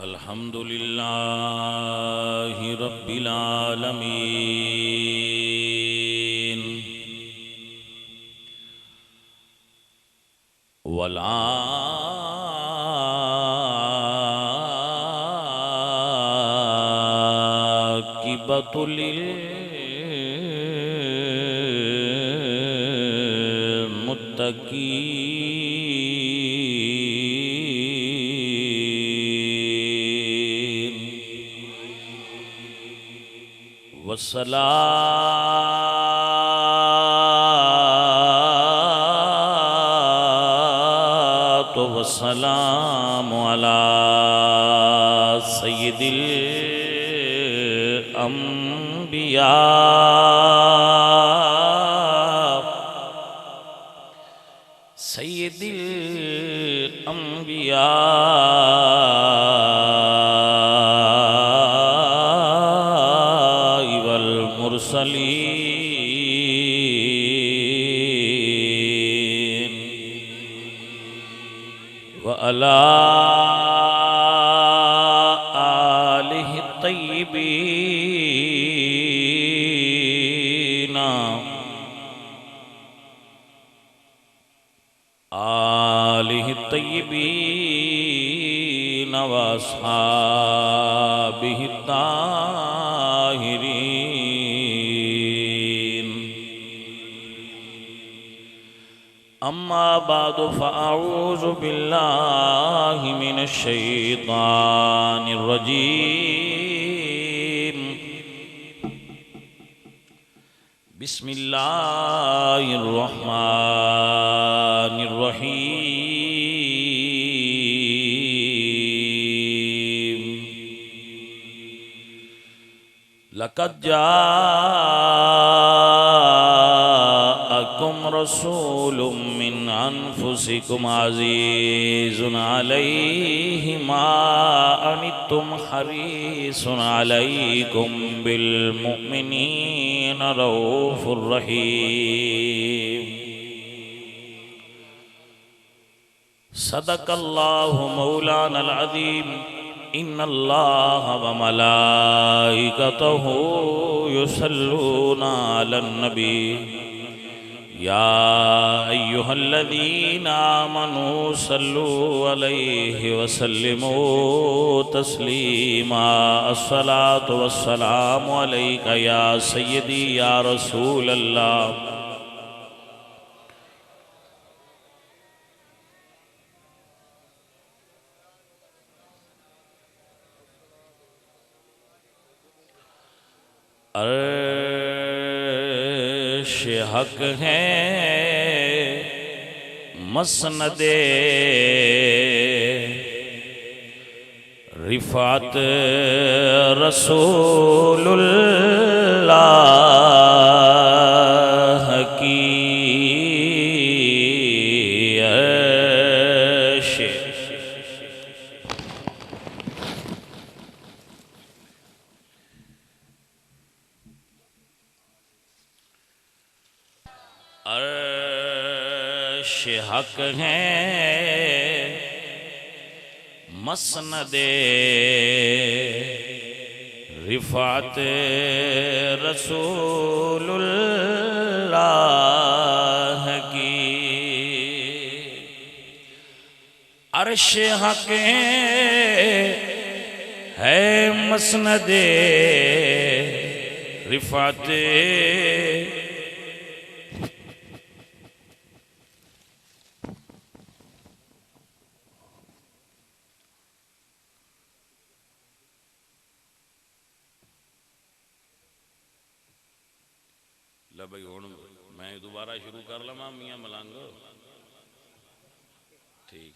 अल्हम्दुलिल्लाहि रब्बिल आलमीन वल आक़िबतु लिल मुत्तक़ीन वस्सलातु वस्सलामु अला सय्यिदिल अंबिया सय्यिदिल अंबिया वल मुरसलीन व अला आलिहि तय्यिबीन व अस्हाबिहि ताहिरीन अम्मा बादु फ़अऊज़ु बिल्लाहि मिनश शैतानिर रजीम बिस्मिल्लाहिर रहमानिर रहीम लक़द जाअकुम रसूलुम मिन अनफुसिकुम अज़ीज़ुन अलैहि मा अनित्तुम हरीसुन अलैकुम बिल मुमिनीन रऊफ़ुर रहीम सदक़ल्लाहु मौलानल अज़ीम इन्नल्लाह व मलाइकतहु युसल्लूना अलन नबी या अय्युहल्लज़ीना आमनू सल्लू अलैहि वसल्लिमू तस्लीमा अस्सलातु वस्सलामु अलैका या सय्यदी या रसूलल्लाह अर्श हक है मसनदे रिफात रसूलुल्लाह की अर्श हक है मसनदे रिफात रसूलुल्लाह की अर्श हक है मसनदे रिफात भाई हूँ मैं दोबारा शुरू कर लवा मियाँ मलंग ठीक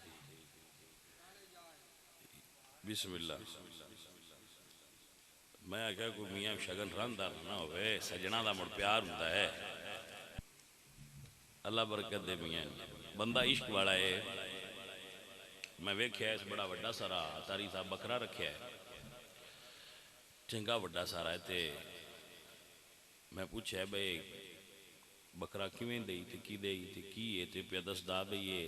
बिस्मिल्लाह मैं आख्या कोई मियाँ शगन रंदा ना हो सजना का मुड़ प्यार होंदा है अल्लाह बरकत दे मियाँ बंदा इश्क वाला है मैं वेख्या इस बड़ा वड्डा सारा तारी साहब बकरा रखा है चंगा वड्डा सारा है ते मैं पूछा भाई बकरा किवें दई ते की दई ते की है ते पे दसदा बई ये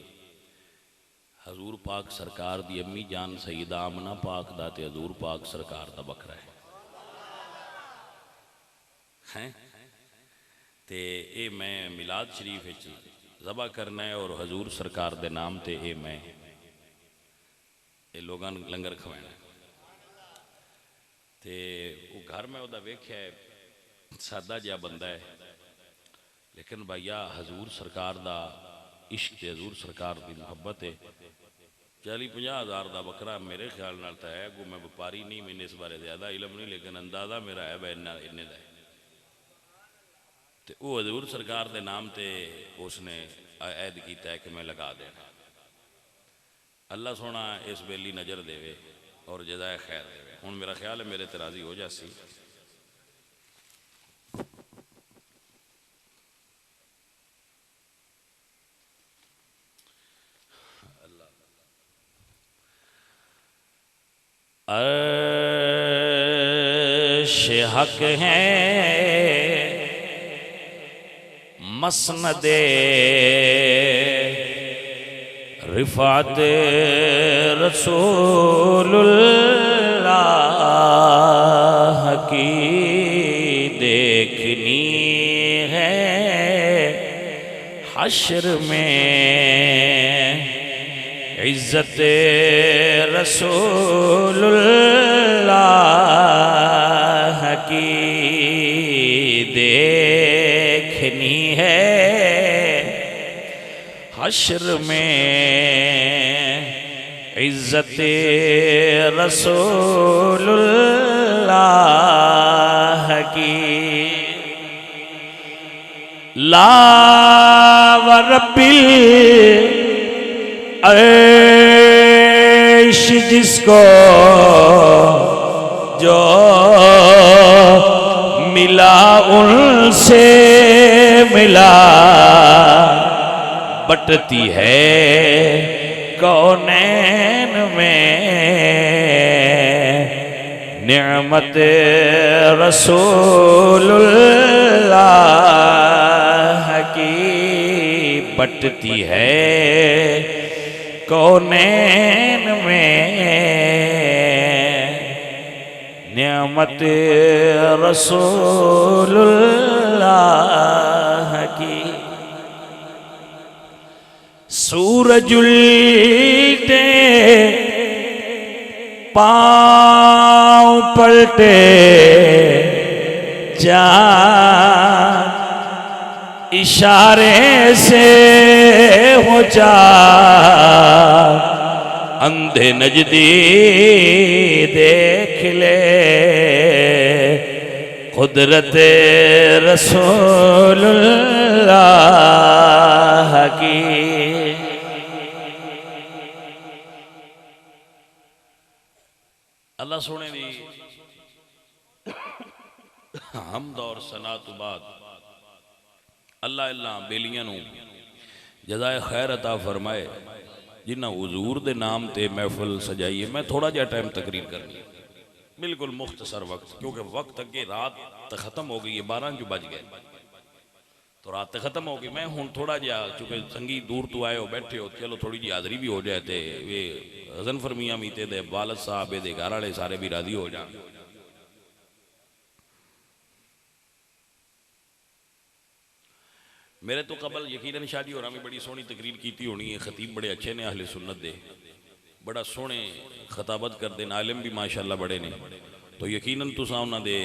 हजूर पाक सरकार दी अम्मी जान सईदा आमना पाक दा ते हजूर पाक सरकार दा बकरा है ते ये मैं मिलाद शरीफ ज़बा करना है और हजूर सरकार दे नाम ते ये मैं ये लोगों लंगर खवाना ते वो घर में वह वेख्या है सादा जिहा बंदा है लेकिन भैया हजूर सरकार दा इश्क ते हजूर सरकार की मुहब्बत है 40-50 हज़ार का बकरा मेरे ख्याल नाल तो है को मैं व्यापारी नहीं मैंने इस बारे ज़्यादा इलम नहीं लेकिन अंदाज़ा मेरा है भाई इन्ने का तो वो हजूर सरकार के नाम से उसने ऐद किया है कि मैं लगा देना अल्लाह सोना इस बेली नज़र देवे और जज़ाए खैर देवे हुण मेरा ख्याल है मेरे ते राज़ी हो जासी अर्श हक है मसनदे रिफात रसूलुल्लाह की देखनी है हश्र में इज्जत रसूलुल्लाह की देखनी है हश्र में इज्जत रसूलुल्लाह की ला व रब्बिल अर्श जिसको जो मिला उनसे मिला बटती है कौनैन में निअमत रसूलुल्लाह की बटती है कौनैन में निअमत रसूलुल्लाह की सूरज उल्टे पाँव पलटे चाँद इशारे से हो जा अंधे नजदी देख ले कुदरत रसूलुल्लाह की अल्लाह सोने दी हमद और सना तो बाद अल्लाह अल्लाह बेलियां नूं जज़ाए खैर अता फरमाए जिन्हें हुजूर दे नाम ते महफिल सजाई है। मैं थोड़ा जहा टाइम तकरीर करनी बिल्कुल मुख्तसर वक्त क्योंकि वक्त अगे रात ख़त्म हो गई है 12 जो बज गए तो रात ख़त्म हो गई। मैं हूँ थोड़ा जहा चूँकि संगी दूर तो आए हो बैठे हो चलो थोड़ी जी हाज़री भी हो जाए तो ये हज़न फरमिया मीते दे वालद साहब ये घर वाले सारे भी राजी हो जाए। मेरे तो कबल यकीनन शादी होना भी बड़ी सोहनी तकरीर की होनी है। खतीब बड़े अच्छे ने अहले सुन्नत दे बड़ा सोहने खताबत करते आलिम भी माशाअल्लाह बड़े ने तो यकीनन तुसां उन्हां दे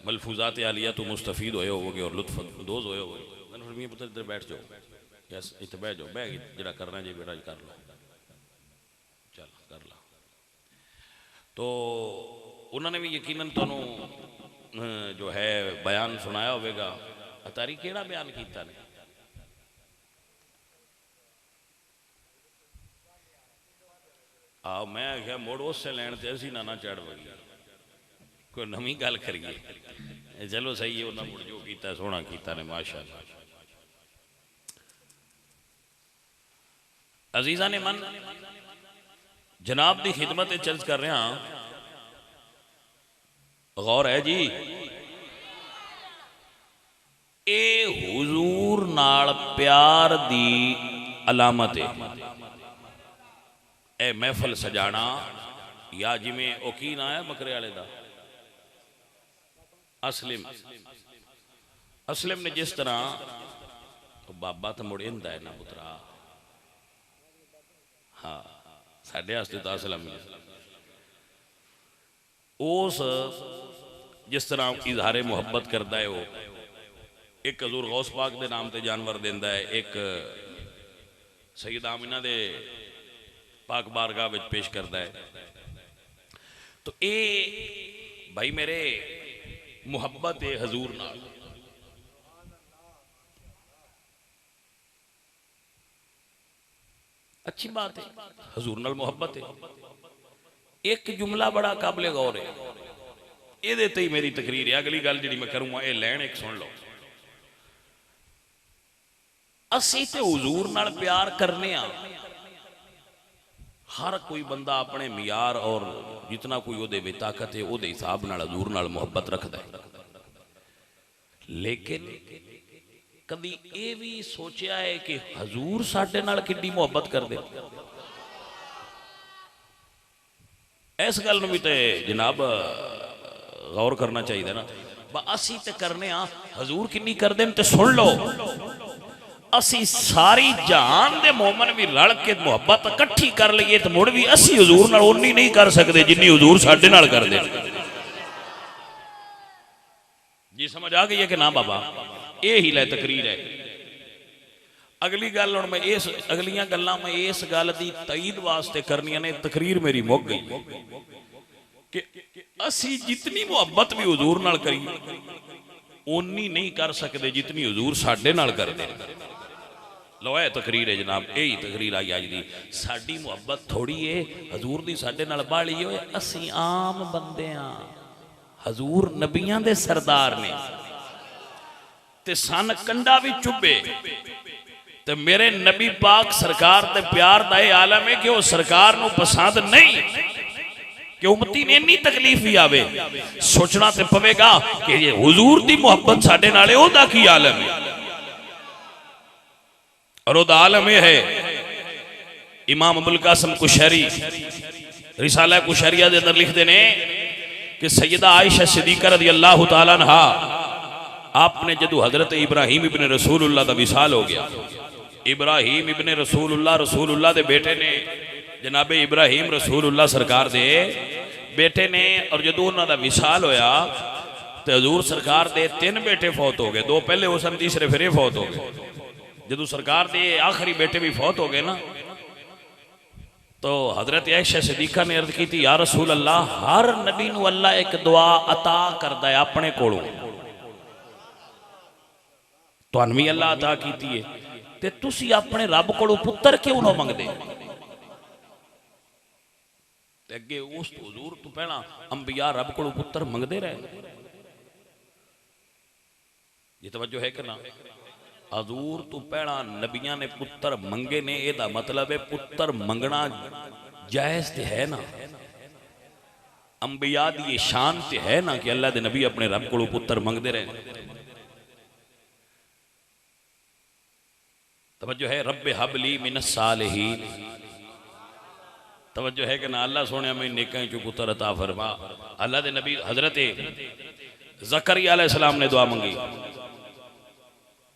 मलफूजात आलिया तो मुस्तफीद होए होगे और लुत्फ अंदोज होए होगे। मैंने पुत्र इधर बैठ जाओ यस इतने बह जाओ बह जरा करना जी बेटा कर लो चल कर ला। तो उन्होंने भी यकीनन तुहानू जो है बयान सुनाया होगा। अतारी केड़ा बयान किया ने आओ मैं आख्या मुड़ उस लैन से असी ना चढ़ वही कोई नवी गल करिए चलो सही है उन्हें मुड़ जो किया सोहना किया ने माशाअल्लाह। अजीजा ने मन जनाब की खिदमत चर्च कर रहा गौर है जी ए हुजूर नाल प्यार दी अलामत है। ए महफल सजाना या जिमें ओ की ना है बकरे वाले का असलिम असलिम ने जिस तरह तो बाबा तो मुड़ इंदा है ना पुत्रा हाँ साढ़े वास्ते तो असलम उस जिस तरह इजहारे मुहब्बत करता है वो एक हजूर गौस पाक के नाम से जानवर देंदा है एक सईदा आमिना दे पाक बारगाह विच पेश करता है तो ये भाई मेरे मुहब्बत है हजूर नाल अच्छी बात है हजूर नाल मुहब्बत है एक जुमला बड़ा काबिल गौर है ये ही मेरी तकरीर है अगली गल जी मैं करूँगा ये लैन एक सुन लो असी ते हुजूर नाल प्यार करने हर कोई बंदा अपने मियार और जितना कोई ओदे में ताकत है ओदे हिसाब नाल हजूर नाल मुहब्बत रखता है लेकिन कभी ये भी सोचा है कि हजूर साडे नाल किड्डी मुहब्बत कर दे इस गल नूं भी ते जनाब गौर करना चाहिए ना असी ते करने हजूर किन्नी कर दे ते सुन लो असी सारी जहान दे मोमन भी रल के मुहब्बत इकट्ठी कर लीए तो मुड़ भी असी हजूर नाल उन्नी नहीं कर सकते जिन्नी हजूर साडे नाल कर दे जी समझ आ गई है कि ना बाबा ये ही लै तकरीर है अगली गल हुण मैं इस अगलियां गल्लां मैं इस गल दी तईद वास्ते करनियां ने तकरीर मेरी मुक गई कि असी जितनी मुहब्बत भी हजूर नाल करी उन्नी नहीं कर सकते जितनी हजूर साडे नाल करदे लो है तकरीर है जनाब यही तकरीर आई अज दी साडी मुहब्बत थोड़ी है हजूर दी साडे नाल बाली होए असी आम बंदे हजूर नबियां दे सरदार ने ते सन कंडा भी चुभे ते मेरे नबी पाक सरकार दे प्यार दा ये आलम है कि वो सरकार नू पसंद नहीं कि उम्मती ने इन्नी तकलीफ भी आवे सोचना ते पवेगा कि ये हुजूर दी मोहब्बत साडे नाल ओदा की आलम है और ओदा आलम यह है इमाम अबुल कासिम कुशैरी रिसाला कुशैरिया दे अंदर लिखते ने कि सैयदा आयशा सिद्दीका रज़ी अल्लाह तआला अन्हा आपने जदों हजरत इब्राहिम इब्ने रसूलुल्लाह दा विसाल हो गया इब्राहिम इब्ने रसूलुल्लाह दे बेटे ने जनाबे इब्राहिम रसूलुल्लाह सरकार दे बेटे ने और जदों उन्हां दा विसाल होया तो हजूर सरकार दे 3 बेटे फौत हो गए 2 पहले हो सन तीसरे फिर फौत हो गए जदों सरकार दे आखिरी बेटे भी फौत हो गए ना तो हजरत आयशा सिद्दीका ने अर्ज की थी या रसूल अल्लाह हर नबी नू अल्लाह एक दुआ अता करदा है अपने कोलों तुहानू भी अल्लाह अता कीती है ते तुसी अपने रब कोलों पुत्र क्यों ना मंगदे अगे उस हुजूर तो पहला अंबिया रब कोलों पुत्र मंगदे रहे ये तवज्जो है कि ना हजूर तो पहला नबियां ने पुत्र मंगे ने एदा मतलब है पुत्र मंगना जायज ते है ना अंबिया दी ये शान ते है ना कि अल्लाह दे नबी अपने रब कोलों पुत्र मंगदे रहे तवज्जो है रब्बे हबली मिनस सालिहीन तवज्जो है कि ना अल्लाह सोने में नेकां चो पुत्र अता फरमा अल्लाह दे नबी हजरत ज़करिया अलैहिस्सलाम ने दुआ मंगी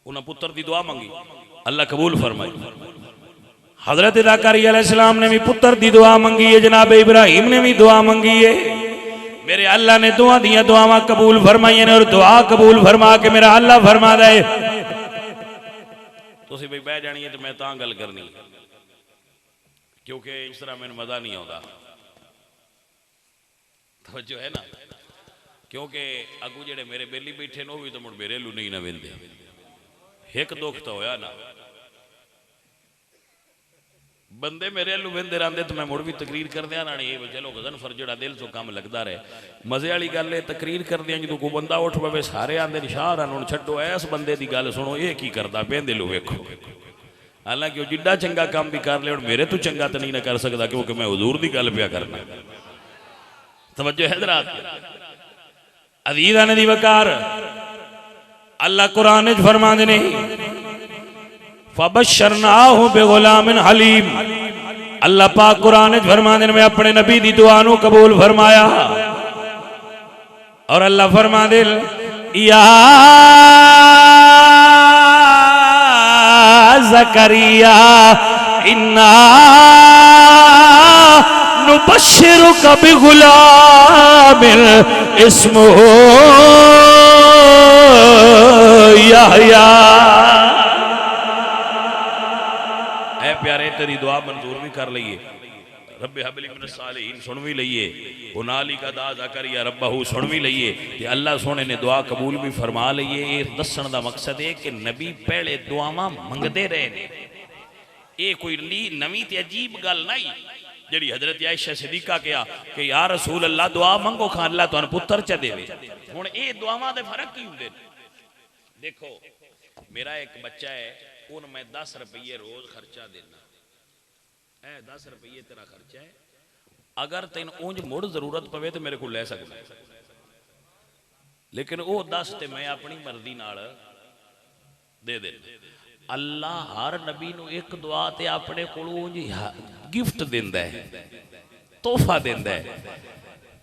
उन्हें पुत्र की दुआ मंगी अल्लाह कबूल फरमाई हजरत ज़करिया अलैहिस्सलाम ने भी पुत्र की दुआ मंगी है जनाब इब्राहिम ने भी दुआ मंगी है मेरे अल्लाह ने दुआवां कबूल फरमाई ने और दुआ कबूल फरमा के मेरा अल्लाह फरमा दे तुसी भाई बह जानी है तो मैं तां गल करनी क्योंकि इस तरह मैंने मजा नहीं आता तो जो है ना क्योंकि अगू जेडे मेरे बेली बैठे ने भी तो मुड़ मेरे लू नहीं ना वेंदे एक दुख तो होया ना बंदे मेरे लू वेंदे रहंदे तो मैं मुड़ भी तकरीर कर दिया ना नहीं चलो गजन फर जेड़ा दिल चो काम लगता रहे मजे वाली गल है तकरीर कर दिया जो कोई बंदा उठ पवे सारे आंदे शाह हुण छड्डो इस बंदे की गल सुनो ये की करता बेंदे लो वेखो हालांकि जिड्डा चंगा काम भी कर ले हुण मेरे तो चंगा तो नहीं ना कर सकता क्योंकि मैं हुजूर की गल पिया करना तवज्जो है हज़रात अज़ीज़ान दी वकार अल्लाह कुरान च फरमांदे ने फबशरनाहु बिगुलामिन हलीम अल्लाह पाक कुरान में फरमाते हैं मैं अपने नबी दी दुआ नू कबूल फरमाया और अल्लाह फरमाते या ज़करिया इन्ना नुबश्शिरुका बिगुलामिन इस्मुहु याहया। ऐ प्यारे तेरी दुआ मंजूर भी कर लईए रब्बे हबली मिनस सालिहीन सुन भी लईए उनाली का दा ज़करिया रब्बहू सुन भी लईए ते अल्लाह सोने ने दुआ कबूल भी फरमा लईए। ये दसन दा मकसद है कि नबी पहले दुआवां मंगदे रहे ने। ये कोई नवी ते अजीब गल नहीं जी हजरत आयशा सिद्दीका कहा कि या रसूल अल्लाह दुआ मंगो खां अल्लाह तुहानू पुत्र च देवे। हुण ये दुआवां दे फर्क की हुंदे ने। देखो मेरा एक बच्चा है उन मैं 10 रुपये रोज खर्चा देना 10 रुपये तेरा खर्चा है अगर तेन उंज मुड़ जरूरत पवे तो मेरे को ले सकता लेकिन वो 10 ते मैं अपनी मर्जी नाल दे देना। अल्लाह हर नबी नू एक दुआ ते अपने कोलों गिफ्ट दिंदा है तोहफा दिंदा है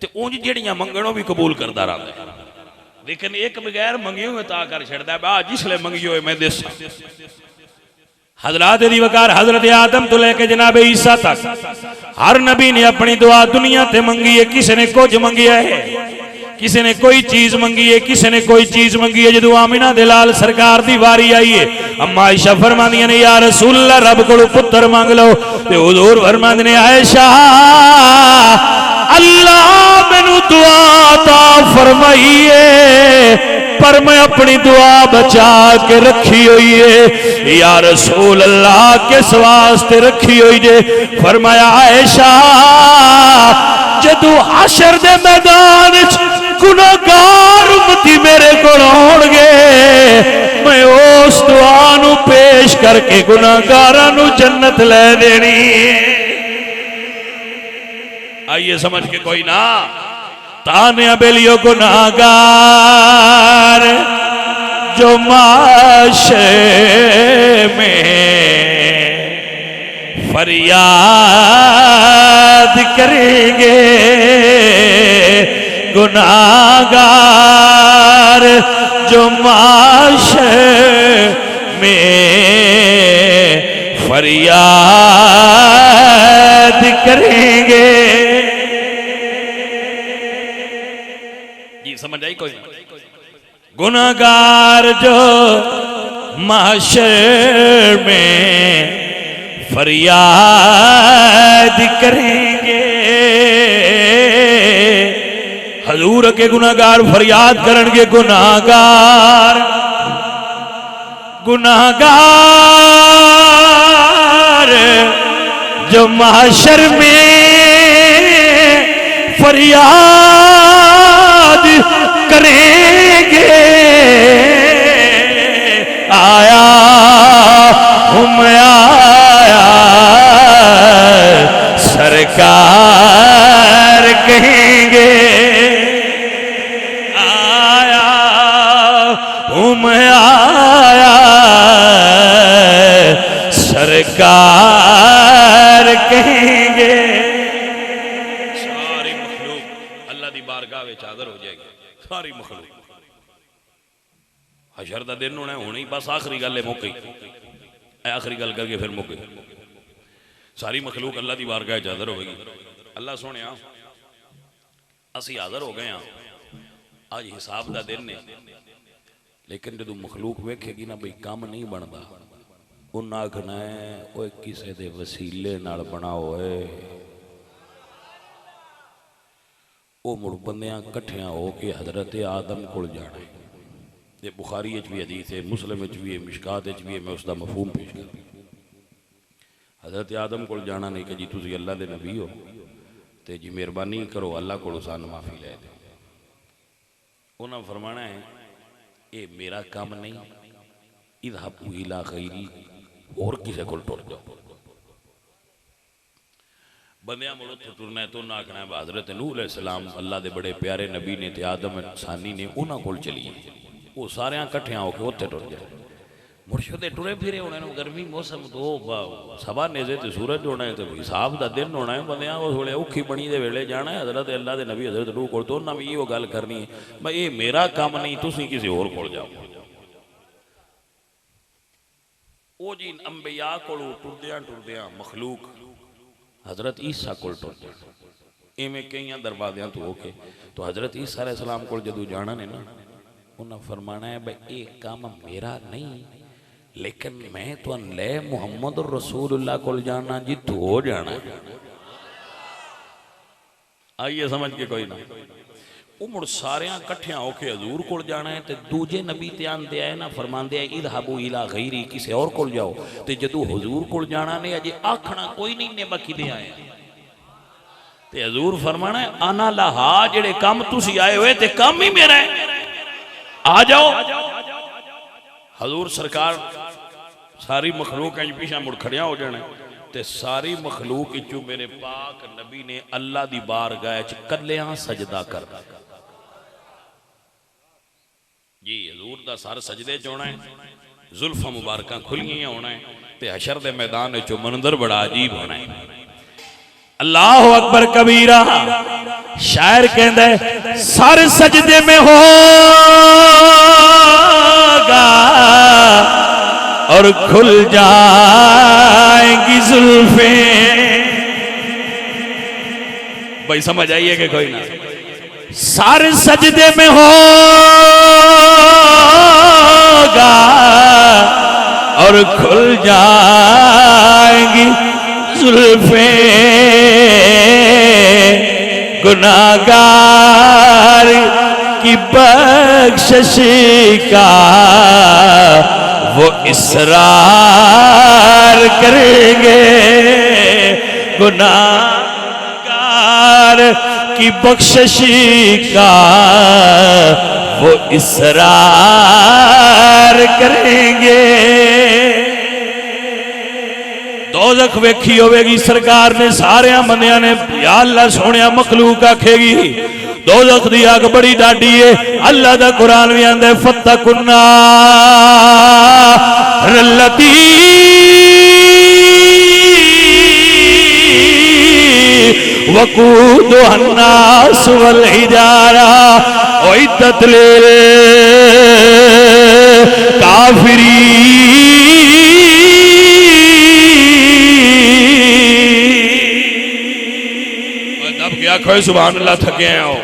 ते उंज जड़ियां मंगणों भी कबूल करता रहता है लेकिन एक बगैर मंगे हुए ता कर छड़दा है जिसले मंगी हुए मैं देसा। हजरात दी वकार हजरत आदम तो लेके जनाब ईसा तक हर नबी ने अपनी दुआ दुनिया ते मंगी है। किसी ने कुछ मंगिया है किसी ने कोई चीज मंगी है किसी ने कोई चीज मंगी है। जो आमिना दे लाल सरकार दी वारी आई है अम्मा आयशा फरमांदियां ने या रसूल अल्लाह रब कोलों पुत्र मांग लो ते हुजूर फरमांदे ने आयशा अल्लाह मैनू दुआ ता फरमाई है पर मैं अपनी दुआ बचा के रखी हुई है। या रसूल अल्लाह किस वास्ते रखी हुई है? फरमाया आयशा जदू हशर दे मैदान गुनाहगार उम्मती मेरे कोल आउणगे मैं उस दुआ नू पेश करके गुनाहगारां नू जन्नत ले देनी। आइए समझ के कोई ना ताने बेलियो गुनाहगार जो माशरे में फरियाद करेंगे गुनाहगार जो माशरे में फरियाद करेंगे। समझ आई कोई? गुनाहगार जो महशर में फरियाद करेंगे हजूर के गुनाहगार फरियाद करेंगे। गुनाहगार गुनाहगार जो महशर में फरियाद करेंगे आया हूँ मैं आया सरकार कहेंगे आया हूँ मैं आया सरकार कहेंगे। सारी मखलूक अल्लाह दी बारगाह विच हाज़िर हो जाएगी। सारी मखलूक हशर दा दिन होना होनी बस आखिरी गल है मुक्की आखिरी गल करके फिर मुक्की सारी मखलूक अल्लाह दी बारगाह विच हाज़िर होगी। अल्लाह सोहणिया असी हाज़िर हो गए आज हिसाब दा दिन ने लेकिन जो मखलूक वेखेगी ना बई काम नहीं बनता उन्हें आखना है वो किसी के वसीले नाल बना होए वो मुड़ बंदियां कट्ठियां हो के हजरत आदम को जाना है। ये बुखारी भी हदीस है मुस्लिम भी है मिशकात भी है मैं उसका मफहूम पेश कर हजरत आदम को जाना नहीं कि जी तुम अल्लाह के नबी हो तो जी मेहरबानी करो अल्लाह को सानू माफ़ी लै दो। उन्हें फरमाना है ये मेरा काम नहीं इज़हबू इला गैरी और किसी को टुर जाओ। बंदियां मुड़ो टुरना है तो उन्हें आखना है हज़रत नूह अलैहिस्सलाम अल्लाह के बड़े प्यारे नबी ने ते आदम इंसानी ने उन्होंने को चलीए वो सारे कट्ठियां होकर उत्थे टुर जाए। मुर्शदे टुरे फिरे होने गर्मी मौसम तो सवा नेजे ते सूरज होना है तो हिसाब का दिन होना है बंद उस वे औखी बनी के वेले जाना है हजरत अल्लाह के नबी हजरत रूह को तो उन्होंने भी ये गल करनी है मैं ये मेरा काम नहीं तुम किसी होर को जाओ वो जी अंबिया को टुरद्या टुरद्या मखलूक हजरत ईसा को टुर इवें कई दरवाज़ियां तो होके तो हजरत ईसा अलैहि सलाम को जदों जाना ने ना उन्हें फरमाना है भाई ये काम मेरा नहीं लेकिन मैं तो ले मुहम्मद रसूलुल्लाह को जाना जी तो हो जाना है आइए समझ के कोई ना वो मुड़ सारे कट्ठिया होके हजूर को जाना है तो दूजे नबी ते आंदे आए ना फरमांदे आए इज़हबू इला गैरी किसी और को जाओ तो जदों हजूर को जाना ने अजे आखना कोई नहीं ने बाकी दे आए ते हजूर फरमाना है आना लहा जेड़े काम तुसी आए हुए ते काम ही मेरा है आ जाओ हजूर सरकार सारी मखलूक पीछा मुड़ खड़िया हो जाना ते सारी मखलूक चू मेरे पाक नबी ने अल्लाह दी बारगाह च कल्लियां सजदा कर जी हजूर दा सर सजदे च होना है जुल्फा मुबारकां खुलियां होना है ते हशर दे मैदान च मंजर बड़ा अजीब होना है अल्लाह अकबर कबीरा शायर कहंदा है सर सजदे में होगा और खुल जाएंगी जुल्फे भाई समझ आइए कि कोई ना सर सजदे में होगा और खुल जाएंगी जुल्फे गुनाहगार की बख्शिश का वो इसरार करेंगे गुनाहगार की बख्शिश का वो इसरार करेंगे दोज़ख वेखी होगी सरकार ने सारे बंदियां ने या अल्लाह सोनिया मखलूक आखेगी दोज़ख दी अग बड़ी डाडी है अल्लाह दा कुरान भी आंदा है फत्तकुन्ना रल्लती वकूदुहा अन्नास वल हिजारा उइद्दत लिल काफिरीन दब गया खोए सुभान अल्लाह थके हैं हो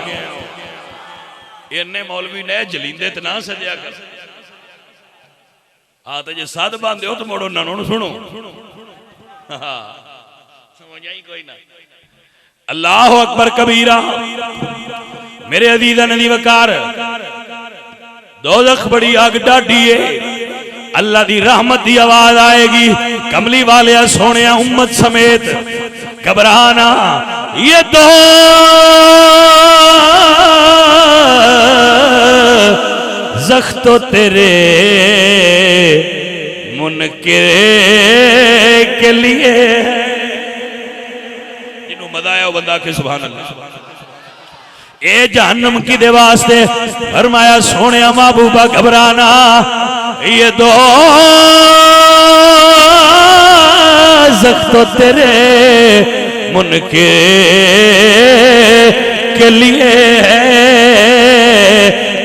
इन्ने मौलवी ने जलींदे ते ना सजया कर तो जे सद बांधे हो तो मोड़ो ना सुनो समझ आई कोई ना अल्लाह अकबर कबीरा मेरे अजीज़ान दी वकार दोज़ख बड़ी आग डाढी है अल्लाह दी रहमत दी आवाज आएगी कमली वाले सोने उम्मत समेत घबराना ये दो ज़ख तो तेरे मुनकिर के लिए जिन्हों मजा आया वो बंदा के सुभान अल्लाह ए जहन्नम की दे वास्ते फरमाया सोने महबूबा घबराना ये दो ज़ख तो तेरे मुनकिर के लिए है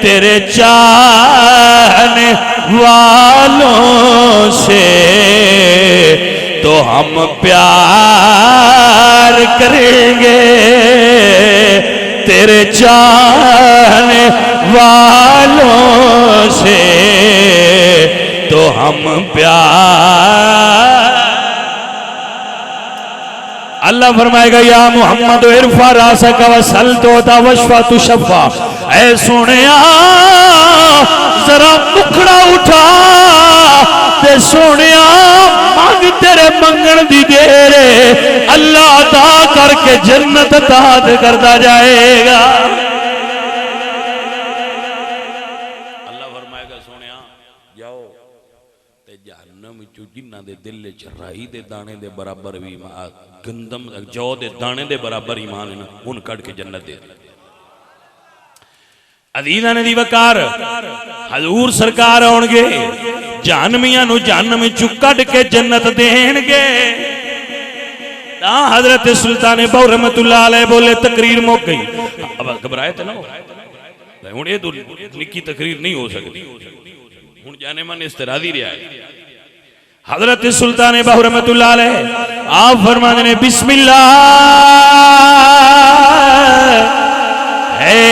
तेरे चाहने वालों से तो हम प्यार करेंगे तेरे चाहने वालों से तो हम प्यार अल्लाह फरमाएगा या मोहम्मद इरफा रासक वसल तो वशफा तुशफा ऐ सोनिया जरा मुखड़ा उठा ते सोनिया मंग तेरे मंगण दी देर अल्लाह अता करके जन्नत अता करता जाएगा अल्लाह फरमाएगा सोनिया जाओ ते जहन्नम चो जिन्हां दे दिल च राई दे दाने दे बराबर भी गंदम जौ दे दाने दे बराबर ईमान है उन कट के जन्नत दे अजीज़ान दी वकार हजूर सरकार आउणगे जहन्नमियां नूं जहन्नम चों कढ के जन्नत देणगे। हजरत सुल्तान बहु रहमतुल्लाह अलैह बोले तकरीर मुक गई। अब घबराए थे ना हुण ये तो निक्की तकरीर नहीं हो सकती, हुण जाने मन इस्तरादी रहा है। हजरत सुल्तान बहु रहमतुल्लाह अलैह आप फरमाते ने बिस्मिल्लाह है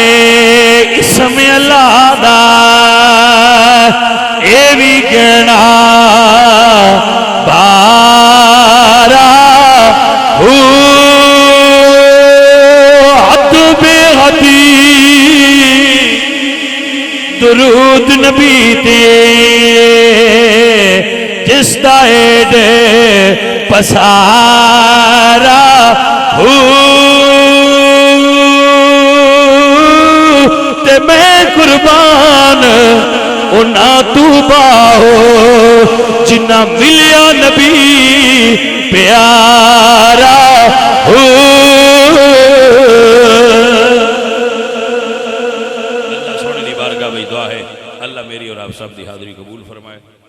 इसम अल्लाह दा ए भी कहना बारा हद बेहदी दुरूद नबी ते जिसदा एडे पसारा ते मैं कुर्बान उन्ना तू बाहो जिन्ना मिलिया नबी प्यारा अल्लाह सोने दी बारगाह में दुआ है अल्लाह मेरी और आप सब दी हाज़री कबूल फरमाए।